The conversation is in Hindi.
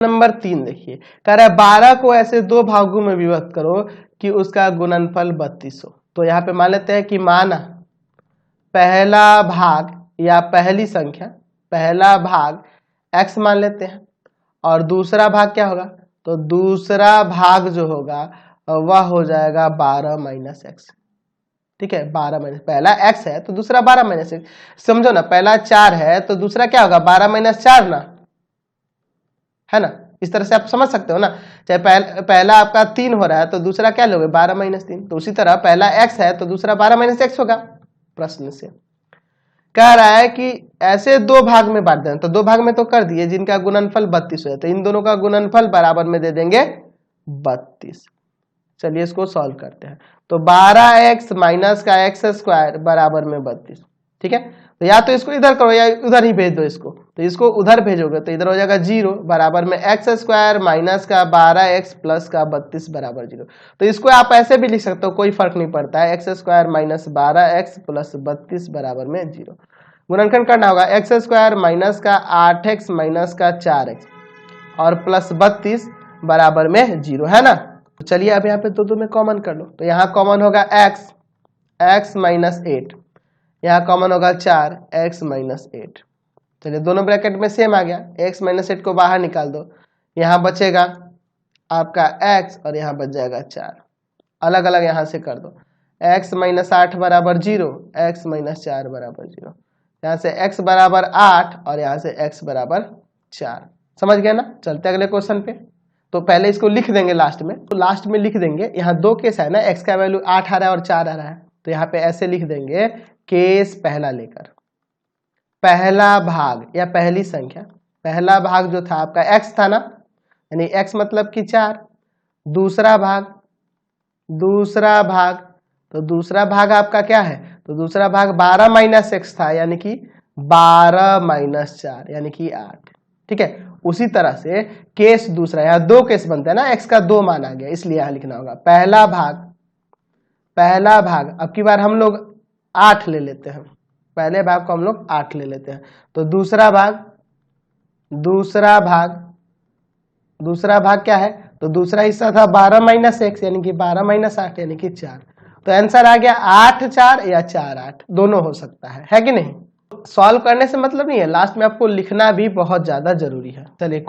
नंबर 3 देखिए, कह रहा है 12 को ऐसे दो भागों में विभक्त करो कि उसका गुणनफल 32 हो। तो यहाँ पे मान लेते हैं कि माना पहला भाग या पहली संख्या, पहला भाग x मान लेते हैं और दूसरा भाग क्या होगा, तो दूसरा भाग जो होगा वह हो जाएगा 12 माइनस एक्स। ठीक है, 12 माइनस, पहला x है तो दूसरा 12 माइनस एक्स। समझो ना, पहला 4 है तो दूसरा क्या होगा, 12 माइनस 4 ना, है ना। इस तरह से आप समझ सकते हो ना, चाहे पहला आपका 3 हो रहा है तो दूसरा क्या लोगे, 12 माइनस 3। तो उसी तरह पहला x है तो दूसरा 12 माइनस एक्स होगा। प्रश्न से कह रहा है कि ऐसे दो भाग में बांट देना, तो दो भाग में तो कर दिए जिनका गुणनफल 32 है, तो इन दोनों का गुणनफल बराबर में दे देंगे 32। चलिए इसको सॉल्व करते हैं। तो 12x माइनस का एक्स स्क्वायर बराबर में 32। ठीक है, तो या तो इसको इधर करो या उधर ही भेज दो इसको। तो इसको उधर भेजोगे तो इधर हो जाएगा 0 बराबर में एक्स स्क्वायर माइनस का 12x प्लस का 32 बराबर 0। तो इसको आप ऐसे भी लिख सकते हो, कोई फर्क नहीं पड़ता है, x square minus 12x plus 32 बराबर में 0। गुणनखंड करना होगा, एक्स स्क्वायर माइनस का 8x माइनस का 4x और प्लस 32 बराबर में 0, है ना। तो चलिए अब यहाँ पे दो में कॉमन कर लो। तो यहाँ कॉमन होगा x माइनस 8, यहाँ कॉमन होगा 4x माइनस 8। चलिए दोनों ब्रैकेट में सेम आ गया, x माइनस 8 को बाहर निकाल दो, यहाँ बचेगा आपका x और यहाँ बच जाएगा 4। अलग अलग यहाँ से कर दो, x माइनस 8 बराबर 0, x माइनस 4 बराबर 0। यहाँ से x बराबर 8 और यहाँ से x बराबर 4। समझ गया ना। चलते अगले क्वेश्चन पे। तो पहले इसको लिख देंगे लास्ट में, तो लास्ट में लिख देंगे, यहाँ दो केस है ना, x का वैल्यू 8 आ रहा है और 4 आ रहा है। तो यहाँ पे ऐसे लिख देंगे, केस पहला लेकर पहला भाग या पहली संख्या, पहला भाग जो था आपका x था ना, यानी x मतलब कि 4। दूसरा भाग तो दूसरा भाग आपका क्या है, तो दूसरा भाग 12 माइनस एक्स था, यानी कि 12 माइनस 4 यानी कि 8। ठीक है, उसी तरह से केस दूसरा, यहाँ दो केस बनते हैं ना, x का 2 मान आ गया, इसलिए यहाँ लिखना होगा पहला भाग। अब की बार हम लोग 8 ले लेते हैं, पहले भाग को हम लोग 8 ले लेते हैं। तो दूसरा भाग क्या है, तो दूसरा हिस्सा था 12 माइनस एक्स यानी कि 12 माइनस 8 यानी कि 4। तो आंसर आ गया 8 4 या 4 8, दोनों हो सकता है कि नहीं। सॉल्व करने से मतलब नहीं है, लास्ट में आपको लिखना भी बहुत ज्यादा जरूरी है। चलिए